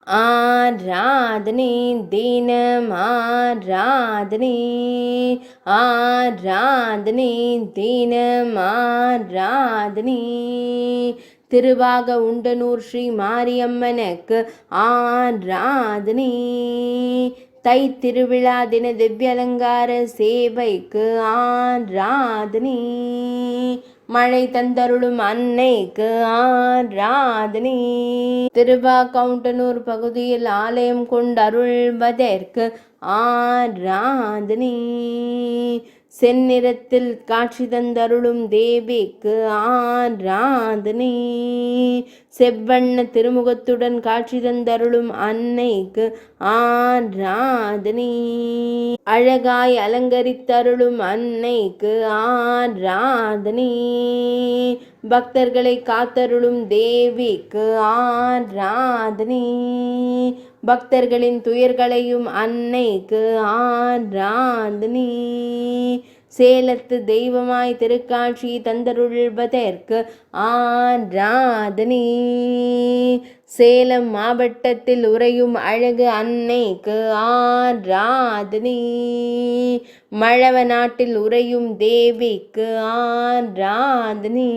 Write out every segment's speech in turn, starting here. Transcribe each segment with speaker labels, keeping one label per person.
Speaker 1: ஆராதனை தினம் ஆராதனை, ஆராதனை தினம் ஆராதனை. திருவாக உண்டனூர் ஸ்ரீ மாரியம்மனுக்கு ஆராதனை. தை திருவிழா தின திவ்ய அலங்கார சேவைக்கு ஆராதனை. மழை தந்தருளும் அன்னைக்கு ஆராதனை. திருவாகவுண்டனூர் பகுதியில் ஆலயம் கொண்டருள்வதற்கு ஆராதனை. செந்நிறத்தில் காட்சி தந்தருளும் தேவிக்கு ஆராதனை. செவ்வண்ண திருமுகத்துடன் காட்சி தந்தருளும் அன்னைக்கு ஆராதனை. அழகாய் அலங்கரித்தருளும் அன்னைக்கு ஆராதனை. பக்தர்களை காத்தருளும் தேவிக்கு ஆராதனை. பக்தர்களின் துயர்களையும் அன்னைக்கு ஆராதனை. சேலத்து தெய்வமாய் திருக்காட்சி தந்தருள்வதற்கு ஆராதனை. சேலம் மாவட்டத்தில் உறையும் அழகு அன்னைக்கு ஆராதனை. மழவ நாட்டில் உறையும் தேவிக்கு ஆராதனை.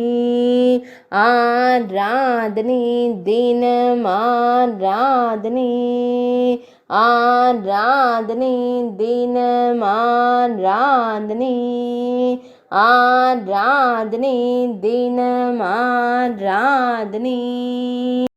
Speaker 1: ஆராதனை தினம் ஆராதனை. ஆராதனை தினம் ஆராதனை. ஆராதனை தினம் ஆராதனை.